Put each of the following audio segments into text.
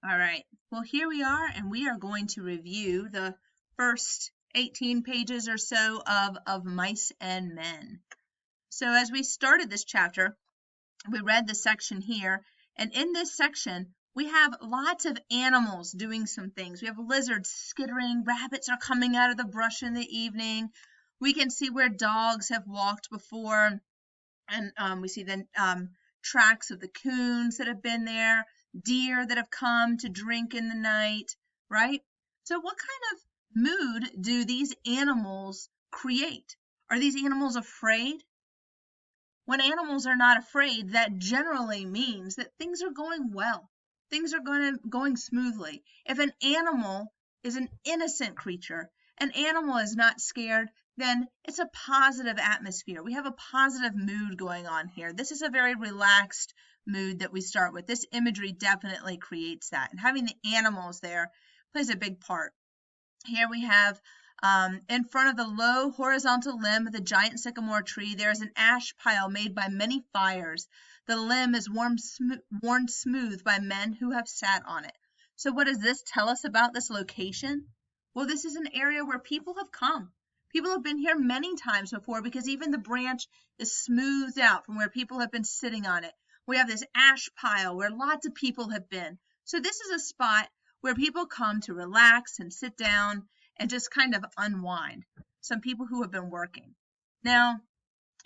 All right, well, here we are, and we are going to review the first 18 pages or so of Mice and Men. So as we started this chapter, we read the section here, and in this section, we have lots of animals doing some things. We have lizards skittering, rabbits are coming out of the brush in the evening. We can see where dogs have walked before, and we see the tracks of the coons that have been there, deer that have come to drink in the night, right? So what kind of mood do these animals create? Are these animals afraid? When animals are not afraid, that generally means that things are going well. Things are going smoothly. If an animal is an innocent creature, an animal is not scared, then it's a positive atmosphere. We have a positive mood going on here. This is a very relaxed mood that we start with. This imagery definitely creates that. And having the animals there plays a big part. Here we have in front of the low horizontal limb of the giant sycamore tree, there is an ash pile made by many fires. The limb is worn smooth by men who have sat on it. So what does this tell us about this location? Well, this is an area where people have come. People have been here many times before because even the branch is smoothed out from where people have been sitting on it. We have this ash pile where lots of people have been. So this is a spot where people come to relax and sit down and just kind of unwind. Some people who have been working. Now,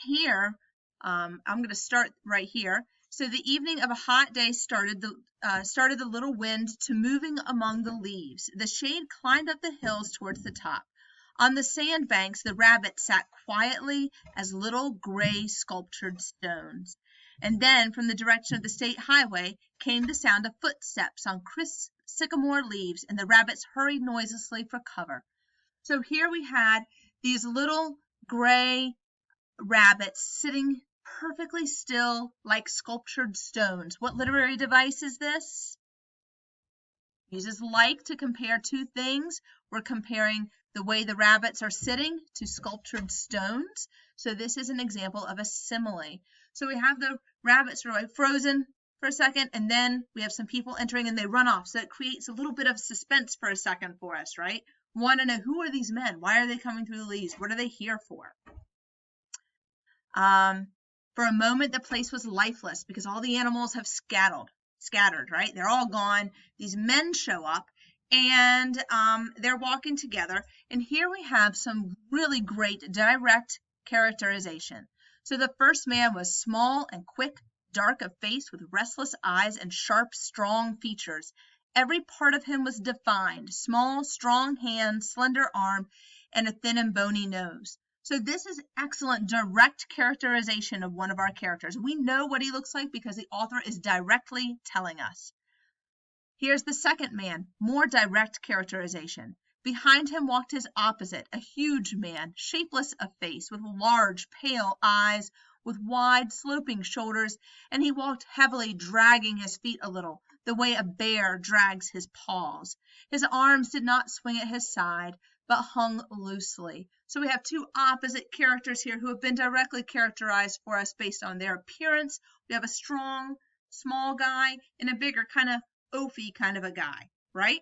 here, I'm going to start right here. So the evening of a hot day started the little wind to moving among the leaves. The shade climbed up the hills towards the top. On the sandbanks, the rabbits sat quietly as little gray sculptured stones. And then from the direction of the state highway came the sound of footsteps on crisp sycamore leaves, and the rabbits hurried noiselessly for cover. So here we had these little gray rabbits sitting perfectly still like sculptured stones. What literary device is this? Uses like to compare two things. We're comparing the way the rabbits are sitting to sculptured stones. So this is an example of a simile. So we have the rabbits are like frozen for a second, and then we have some people entering and they run off. So it creates a little bit of suspense for a second for us, right? Want to know, who are these men? Why are they coming through the leaves? What are they here for? For a moment, the place was lifeless because all the animals have scattered, right? They're all gone. These men show up and they're walking together. And here we have some really great direct characterization. So the first man was small and quick, dark of face with restless eyes and sharp, strong features. Every part of him was defined, small, strong hands, slender arm, and a thin and bony nose. So this is excellent direct characterization of one of our characters. We know what he looks like because the author is directly telling us. Here's the second man, more direct characterization. Behind him walked his opposite, a huge man, shapeless of face, with large, pale eyes, with wide, sloping shoulders, and he walked heavily, dragging his feet a little, the way a bear drags his paws. His arms did not swing at his side, but hung loosely. So we have two opposite characters here who have been directly characterized for us based on their appearance. We have a strong, small guy and a bigger, kind of oafy kind of a guy, right?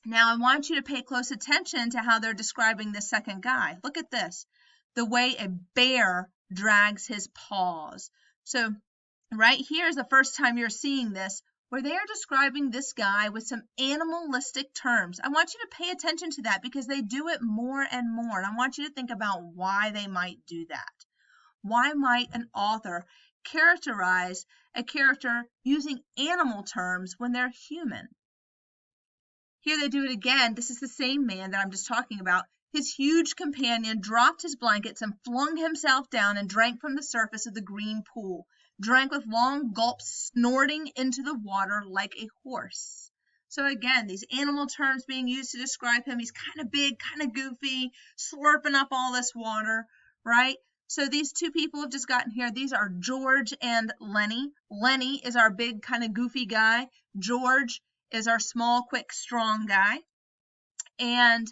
Now I want you to pay close attention to how they're describing the second guy. Look at this, the way a bear drags his paws. So right here is the first time you're seeing this, where they are describing this guy with some animalistic terms. I want you to pay attention to that because they do it more and more. And I want you to think about why they might do that. Why might an author characterize a character using animal terms when they're human? Here they do it again. This is the same man that I'm just talking about. His huge companion dropped his blankets and flung himself down and drank from the surface of the green pool, drank with long gulps, snorting into the water like a horse. So again, these animal terms being used to describe him. He's kind of big, kind of goofy, slurping up all this water, right? So these two people have just gotten here. These are George and Lenny. Lenny is our big, kind of goofy guy. George is our small, quick, strong guy. And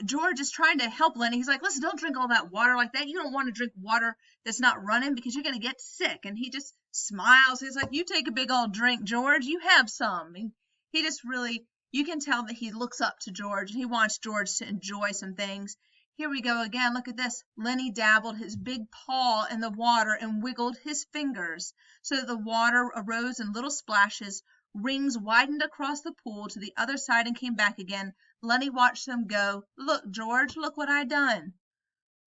George is trying to help Lenny. He's like, listen, don't drink all that water like that. You don't want to drink water that's not running because you're going to get sick. And he just smiles. He's like, you take a big old drink, George. You have some. And He just really, you can tell that he looks up to George and he wants George to enjoy some things. Here we go again. Look at this. Lenny dabbled his big paw in the water and wiggled his fingers so that the water arose in little splashes. Rings widened across the pool to the other side and came back again. Lenny watched them go. Look, George, look what I done.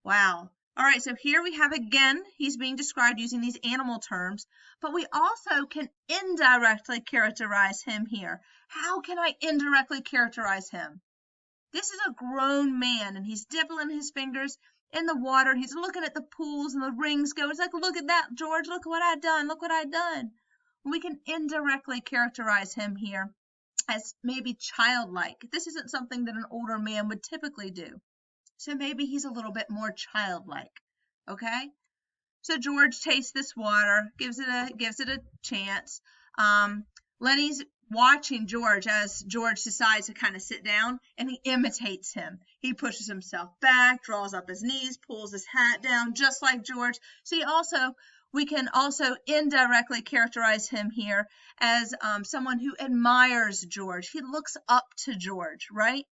Wow. All right, so here we have again, he's being described using these animal terms, but we also can indirectly characterize him here. How can I indirectly characterize him? This is a grown man, and he's dipping his fingers in the water. He's looking at the pools and the rings go. It's like, look at that, George. Look what I done. Look what I done. We can indirectly characterize him here as maybe childlike. This isn't something that an older man would typically do. So maybe he's a little bit more childlike, okay? So George tastes this water, gives it a chance. Lenny's watching George as George decides to kind of sit down, and he imitates him. He pushes himself back, draws up his knees, pulls his hat down, just like George. So we can also indirectly characterize him here as someone who admires George. He looks up to George, right?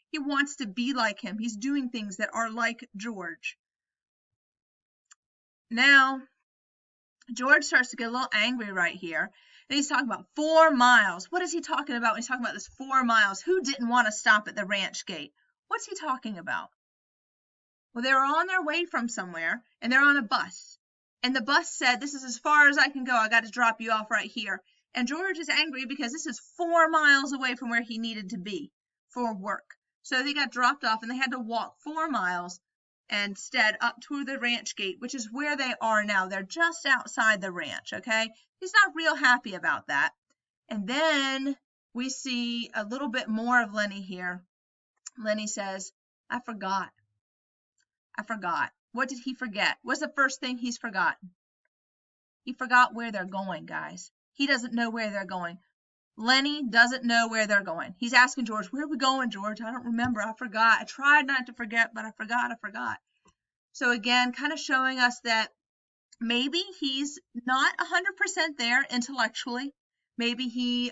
He wants to be like him. He's doing things that are like George. Now, George starts to get a little angry right here. And he's talking about 4 miles. What is he talking about when he's talking about this 4 miles? Who didn't want to stop at the ranch gate? What's he talking about? Well, they were on their way from somewhere, and they're on a bus. And the bus said, this is as far as I can go. I got to drop you off right here. And George is angry because this is 4 miles away from where he needed to be for work. So they got dropped off, and they had to walk 4 miles instead up to the ranch gate, which is where they are now. They're just outside the ranch, okay? He's not real happy about that. And then we see a little bit more of Lenny here. Lenny says, I forgot. What did he forget? What's the first thing he's forgotten? He forgot where they're going, guys. He doesn't know where they're going. Lenny doesn't know where they're going. He's asking George, where are we going, George? I don't remember. I forgot. I tried not to forget, but I forgot. So again, kind of showing us that maybe he's not 100% there intellectually. Maybe he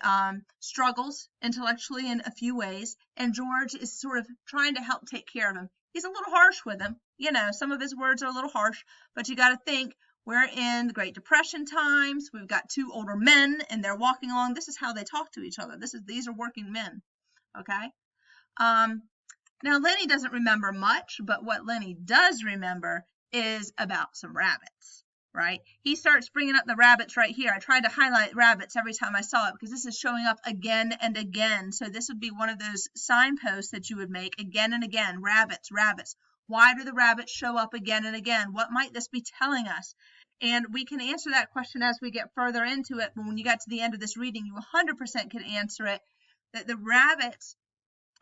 struggles intellectually in a few ways, and George is sort of trying to help take care of him. He's a little harsh with him. You know, some of his words are a little harsh, but you got to think, we're in the Great Depression times. We've got 2 older men, and they're walking along. This is how they talk to each other. These are working men, okay? Now, Lenny doesn't remember much, but what Lenny does remember is about some rabbits, right? He starts bringing up the rabbits right here. I tried to highlight rabbits every time I saw it because this is showing up again and again. So this would be one of those signposts that you would make again and again. Rabbits. Why do the rabbits show up again and again? What might this be telling us? And we can answer that question as we get further into it. But when you get to the end of this reading, you 100% can answer it, that the rabbits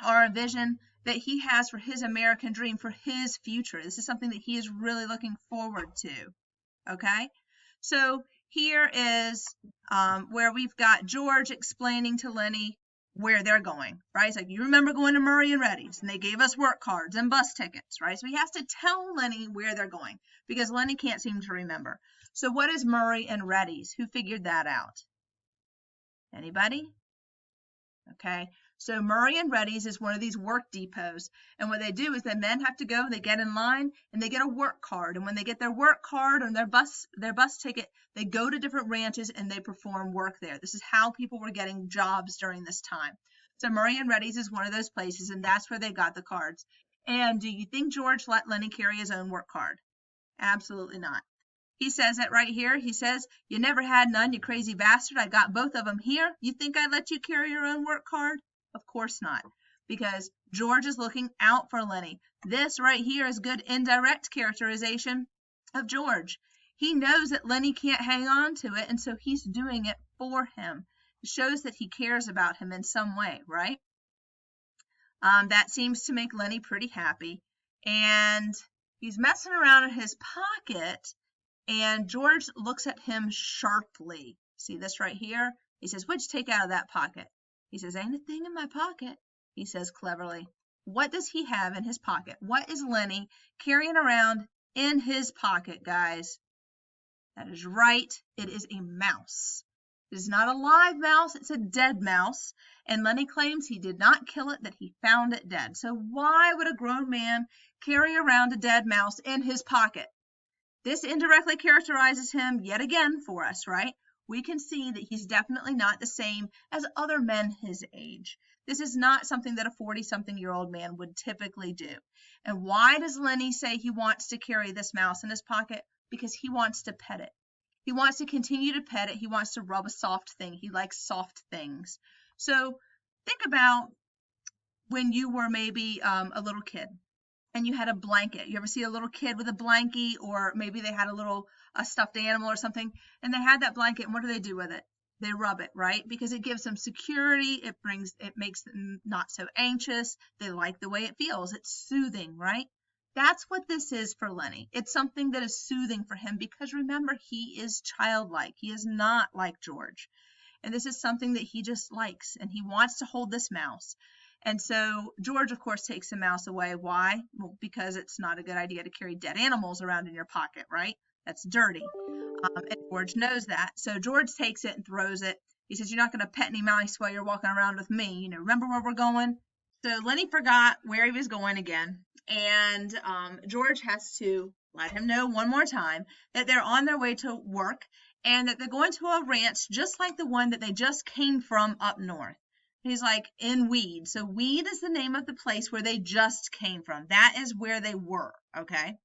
are a vision that he has for his American dream, for his future. This is something that he is really looking forward to, okay? So here is where we've got George explaining to Lenny where they're going, right? It's like, you remember going to Murray and Reddy's, and they gave us work cards and bus tickets, right? So he has to tell Lenny where they're going because Lenny can't seem to remember. So what is Murray and Reddy's? Who figured that out? Anybody? Okay, so Murray and Reddy's is one of these work depots, and what they do is the men have to go, they get in line, and they get a work card, and when they get their work card and their bus ticket, they go to different ranches and they perform work there. This is how people were getting jobs during this time. So Murray and Reddy's is one of those places, and that's where they got the cards. And do you think George let Lenny carry his own work card? Absolutely not. He says it right here. He says, you never had none, you crazy bastard. I got both of them here. You think I'd let you carry your own work card? Of course not, because George is looking out for Lenny. This right here is good indirect characterization of George. He knows that Lenny can't hang on to it, and so he's doing it for him. It shows that he cares about him in some way, right? That seems to make Lenny pretty happy. And he's messing around in his pocket, and George looks at him sharply. See this right here? He says, what'd you take out of that pocket? He says, ain't a thing in my pocket, he says cleverly. What does he have in his pocket? What is Lenny carrying around in his pocket, guys? That is right. It is a mouse. It is not a live mouse, it's a dead mouse. And Lenny claims he did not kill it, that he found it dead. So why would a grown man carry around a dead mouse in his pocket? This indirectly characterizes him yet again for us, right? We can see that he's definitely not the same as other men his age. This is not something that a 40-something-year-old man would typically do. And why does Lenny say he wants to carry this mouse in his pocket? Because he wants to pet it. He wants to continue to pet it. He wants to rub a soft thing. He likes soft things. So think about when you were maybe a little kid and you had a blanket. You ever see a little kid with a blankie, or maybe they had a stuffed animal or something, and they had that blanket, and what do they do with it? They rub it, right? Because it gives them security. It makes them not so anxious. They like the way it feels. It's soothing, right? That's what this is for Lenny. It's something that is soothing for him because remember, he is childlike. He is not like George. And this is something that he just likes, and he wants to hold this mouse. And so George, of course, takes the mouse away. Why? Well, because it's not a good idea to carry dead animals around in your pocket, right? That's dirty. And George knows that. So George takes it and throws it. He says, you're not going to pet any mice while you're walking around with me. You know, remember where we're going? So Lenny forgot where he was going again. And George has to let him know one more time that they're on their way to work and that they're going to a ranch just like the one that they just came from up north. He's like, in Weed. So Weed is the name of the place where they just came from. That is where they were, okay?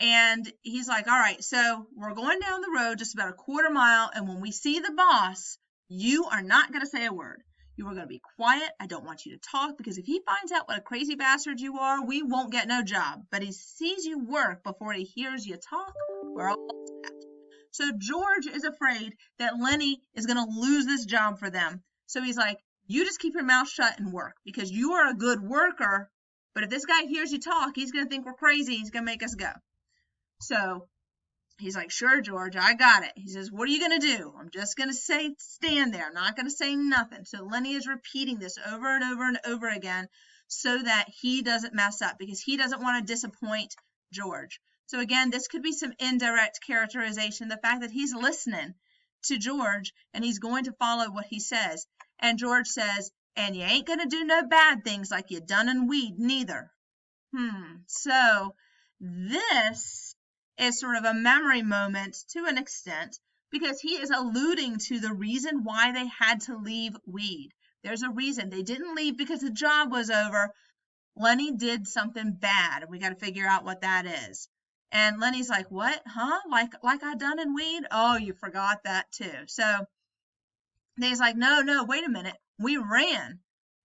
And he's like, all right, so we're going down the road just about a quarter mile, and when we see the boss, you are not going to say a word. You are going to be quiet. I don't want you to talk, because if he finds out what a crazy bastard you are, we won't get no job. But he sees you work before he hears you talk. We're all set. So George is afraid that Lenny is going to lose this job for them. So he's like, you just keep your mouth shut and work, because you are a good worker. But if this guy hears you talk, he's going to think we're crazy. He's going to make us go. So he's like, sure, George, I got it. He says, what are you going to do? I'm just going to say, stand there. I'm not going to say nothing. So Lenny is repeating this over and over and over again so that he doesn't mess up, because he doesn't want to disappoint George. So again, this could be some indirect characterization, the fact that he's listening to George and he's going to follow what he says. And George says, and you ain't going to do no bad things like you done in Weed neither. So this is sort of a memory moment to an extent, because he is alluding to the reason why they had to leave Weed. There's a reason. They didn't leave because the job was over. Lenny did something bad. We got to figure out what that is. And Lenny's like, what? Huh? Like I done in Weed? Oh, you forgot that too. So he's like, no, wait a minute. We ran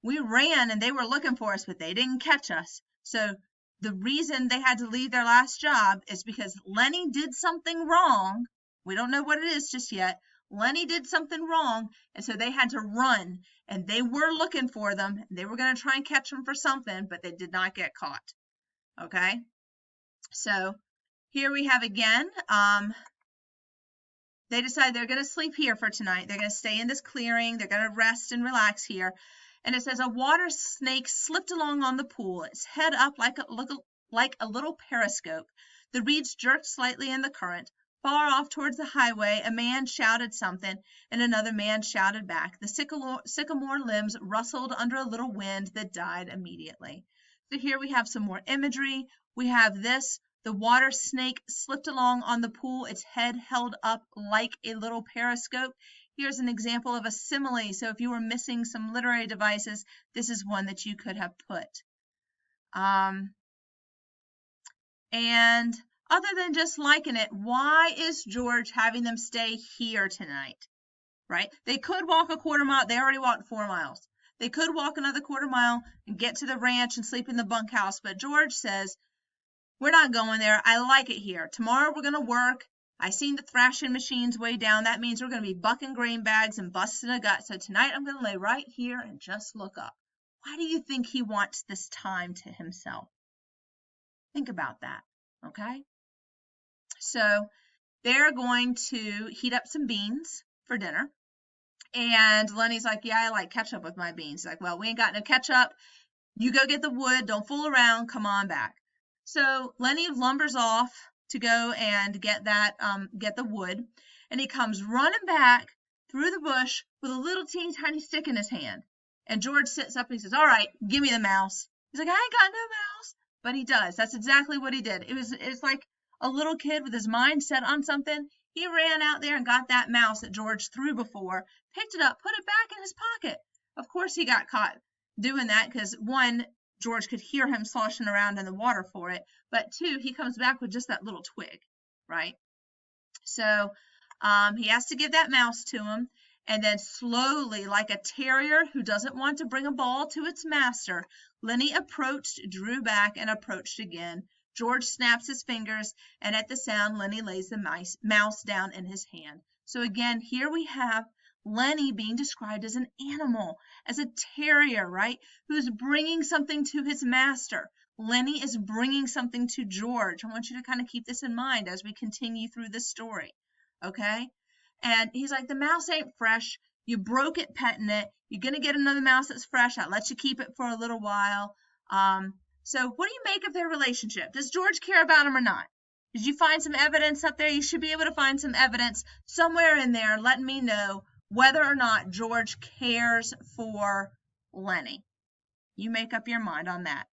and they were looking for us, but they didn't catch us. So the reason they had to leave their last job is because Lenny did something wrong. We don't know what it is just yet. Lenny did something wrong, and so they had to run, and they were looking for them. They were going to try and catch them for something, but they did not get caught. Okay? So here we have again, they decide they're going to sleep here for tonight. They're going to stay in this clearing. They're going to rest and relax here. And it says a water snake slipped along on the pool, its head up like a little periscope. The reeds jerked slightly in the current. Far off towards the highway, a man shouted something, and another man shouted back. The sycamore limbs rustled under a little wind that died immediately. So here we have some more imagery. We have this. The water snake slipped along on the pool, its head held up like a little periscope. Here's an example of a simile. So if you were missing some literary devices, this is one that you could have put. And other than just liking it, why is George having them stay here tonight? Right? They could walk a quarter mile. They already walked 4 miles. They could walk another quarter mile and get to the ranch and sleep in the bunkhouse. But George says, we're not going there. I like it here. Tomorrow we're going to work. I seen the thrashing machines way down. That means we're going to be bucking grain bags and busting a gut. So tonight I'm going to lay right here and just look up. Why do you think he wants this time to himself? Think about that, okay? So they're going to heat up some beans for dinner. And Lenny's like, yeah, I like ketchup with my beans. He's like, well, we ain't got no ketchup. You go get the wood. Don't fool around. Come on back. So Lenny lumbers off to go and get the wood. and he comes running back through the bush with a little teeny tiny stick in his hand. And George sits up and he says, all right, give me the mouse. He's like, I ain't got no mouse. But he does. That's exactly what he did. It's like a little kid with his mind set on something. He ran out there and got that mouse that George threw before, picked it up, put it back in his pocket. Of course he got caught doing that because, one, George could hear him sloshing around in the water for it, but two, he comes back with just that little twig, right? So he has to give that mouse to him, and then slowly, like a terrier who doesn't want to bring a ball to its master, Lenny approached, drew back, and approached again. George snaps his fingers, and at the sound, Lenny lays the mouse down in his hand. So again, here we have Lenny being described as an animal, as a terrier, right, who's bringing something to his master. Lenny is bringing something to George. I want you to kind of keep this in mind as we continue through this story, okay? And he's like, the mouse ain't fresh. You broke it petting it. You're going to get another mouse that's fresh. I'll let you keep it for a little while. So what do you make of their relationship? Does George care about him or not? Did you find some evidence up there? You should be able to find some evidence somewhere in there letting me know whether or not George cares for Lenny. You make up your mind on that.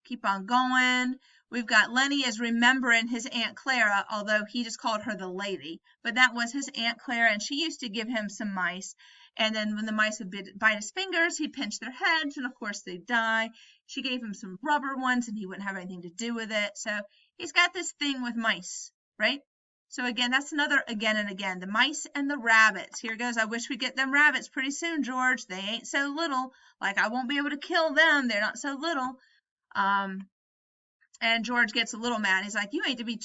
Keep on going. We've got Lenny is remembering his Aunt Clara, although he just called her the lady. But that was his Aunt Clara, and she used to give him some mice. And then when the mice would bite his fingers, he'd pinch their heads, and of course they'd die. She gave him some rubber ones, and he wouldn't have anything to do with it. So he's got this thing with mice, right? So again, that's another again and again. The mice and the rabbits. Here goes. I wish we'd get them rabbits pretty soon, George. They ain't so little. Like, I won't be able to kill them. They're not so little. And George gets a little mad. He's like, you ain't to be,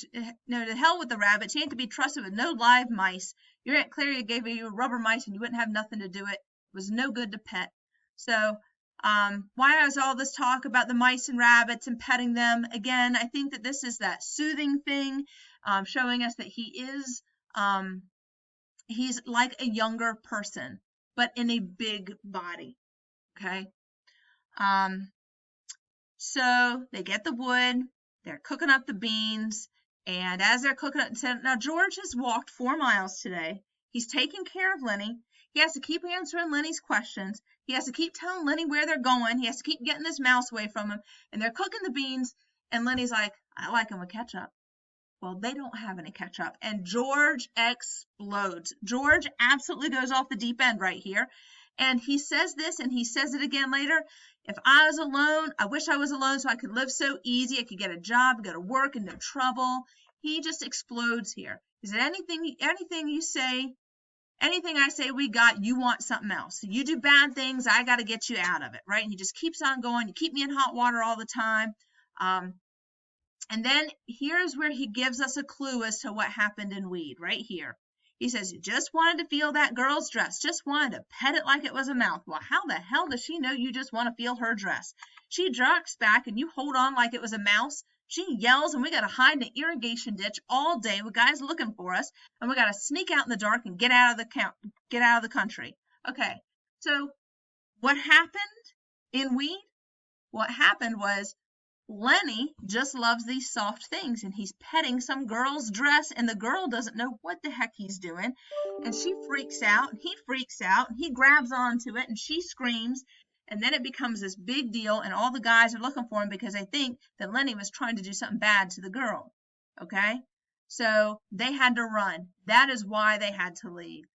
no, to hell with the rabbits. You ain't to be trusted with no live mice. Your Aunt Clara gave you rubber mice and you wouldn't have nothing to do it. It was no good to pet. So, why is all this talk about the mice and rabbits and petting them? Again, I think that this is that soothing thing, showing us that he is, he's like a younger person, but in a big body. Okay. So they get the wood, they're cooking up the beans, and as they're cooking up, now George has walked 4 miles today. He's taking care of Lenny. He has to keep answering Lenny's questions. He has to keep telling Lenny where they're going. He has to keep getting this mouse away from him. And they're cooking the beans, and Lenny's like, I like them with ketchup. Well, they don't have any ketchup. And George explodes. George absolutely goes off the deep end right here. And he says this, and he says it again later. If I was alone, I wish I was alone so I could live so easy. I could get a job, go to work, and no trouble. He just explodes here. He said, anything you say, anything I say we got, you want something else. You do bad things, I got to get you out of it, right? And he just keeps on going. You keep me in hot water all the time. And then here's where he gives us a clue as to what happened in Weed, right here. He says, you just wanted to feel that girl's dress, just wanted to pet it like it was a mouth. Well, how the hell does she know you just want to feel her dress? She jerks back and you hold on like it was a mouse. She yells and we got to hide in an irrigation ditch all day with guys looking for us. And we got to sneak out in the dark and get out of the country. Okay, so what happened in Weed? What happened was Lenny just loves these soft things, and he's petting some girl's dress, and the girl doesn't know what the heck he's doing, and she freaks out, and he freaks out, and he grabs onto it, and she screams, and then it becomes this big deal, and all the guys are looking for him because they think that Lenny was trying to do something bad to the girl, okay? So they had to run. That is why they had to leave.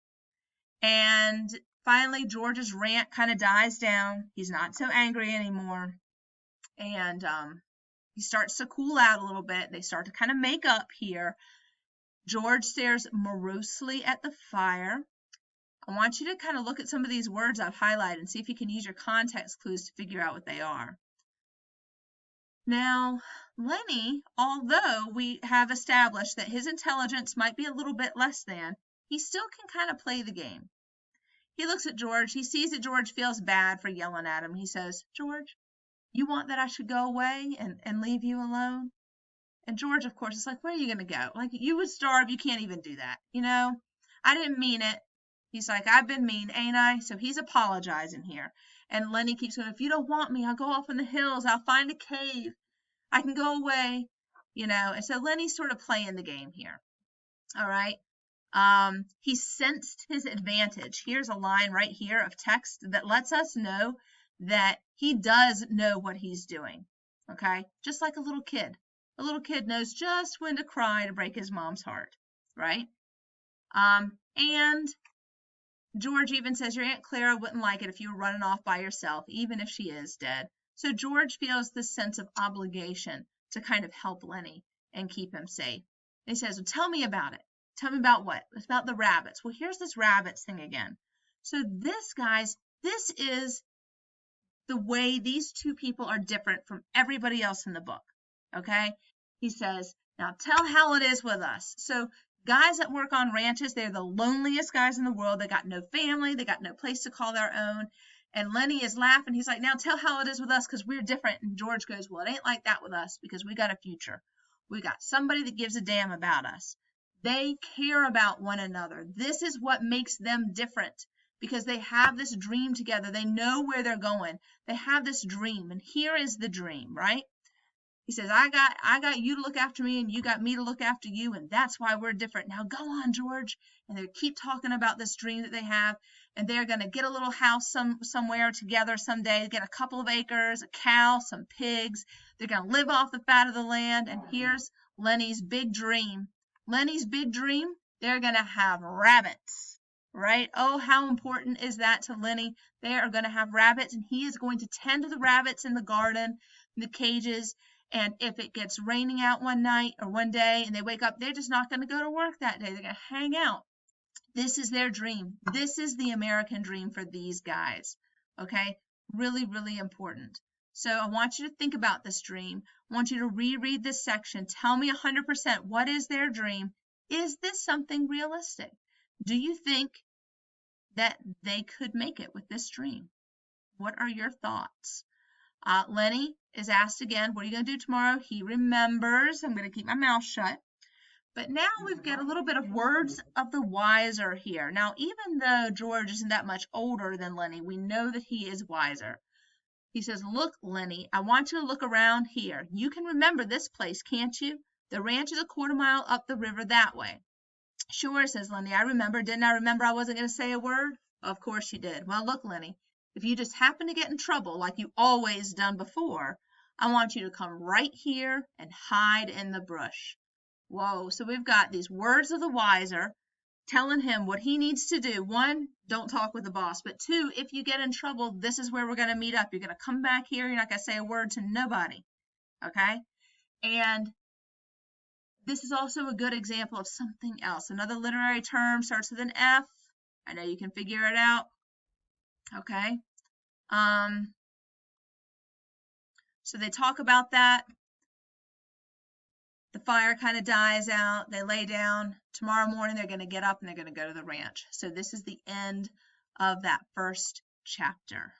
And finally, George's rant kind of dies down. He's not so angry anymore. And he starts to cool out a little bit. They start to kind of make up here. George stares morosely at the fire. I want you to kind of look at some of these words I've highlighted and see if you can use your context clues to figure out what they are. Now, Lenny, although we have established that his intelligence might be a little bit less than, he still can kind of play the game. He looks at George. He sees that George feels bad for yelling at him. He says, George, you want that I should go away and leave you alone? And George, of course, is like, where are you going to go? Like, you would starve. You can't even do that. You know, I didn't mean it. He's like, I've been mean, ain't I? So he's apologizing here. And Lenny keeps going, if you don't want me, I'll go off in the hills. I'll find a cave. I can go away. And so Lenny's sort of playing the game here. All right. He sensed his advantage. Here's a line right here of text that lets us know that he does know what he's doing. Okay. Just like a little kid. A little kid knows just when to cry to break his mom's heart. Right. And George even says your Aunt Clara wouldn't like it if you were running off by yourself, even if she is dead. So George feels this sense of obligation to kind of help Lenny and keep him safe. And he says, well, tell me about it. Tell me about what? It's about the rabbits. Well, here's this rabbits thing again. So this, guys, this is the way these two people are different from everybody else in the book. Okay? He says, now tell how it is with us. So guys that work on ranches, they're the loneliest guys in the world. They got no family. They got no place to call their own. And Lenny is laughing. He's like, now tell how it is with us because we're different. And George goes, well, it ain't like that with us because we got a future. We got somebody that gives a damn about us. They care about one another. This is what makes them different because they have this dream together. They know where they're going. They have this dream. And here is the dream, right? He says, I got you to look after me and you got me to look after you. And that's why we're different. Now go on, George. And they keep talking about this dream that they have. And they're going to get a little house somewhere together someday, get a couple of acres, a cow, some pigs. They're going to live off the fat of the land. And here's Lenny's big dream. Lenny's big dream, they're going to have rabbits, right? Oh, how important is that to Lenny? They are going to have rabbits, and he is going to tend to the rabbits in the garden, in the cages. And if it gets raining out one night or one day and they wake up, they're just not going to go to work that day. They're going to hang out. This is their dream. This is the American dream for these guys. Okay? Really, really important. So I want you to think about this dream. I want you to reread this section. Tell me 100% what is their dream. Is this something realistic? Do you think that they could make it with this dream? What are your thoughts? Lenny is asked again, what are you going to do tomorrow? He remembers. I'm going to keep my mouth shut. But now we've got a little bit of words of the wiser here. Now, even though George isn't that much older than Lenny, we know that he is wiser. He says, look, Lenny, I want you to look around here. You can remember this place, can't you? The ranch is a quarter mile up the river that way. Sure, says Lenny, I remember. Didn't I remember I wasn't going to say a word? Of course you did. Well, look, Lenny, if you just happen to get in trouble like you always done before, I want you to come right here and hide in the brush. Whoa, so we've got these words of the wiser telling him what he needs to do. One, don't talk with the boss. But two, if you get in trouble, this is where we're going to meet up. You're going to come back here. You're not going to say a word to nobody. Okay? And this is also a good example of something else. Another literary term starts with an F. I know you can figure it out. Okay? So they talk about that. The fire kind of dies out. They lay down. Tomorrow morning, they're going to get up and they're going to go to the ranch. So this is the end of that first chapter.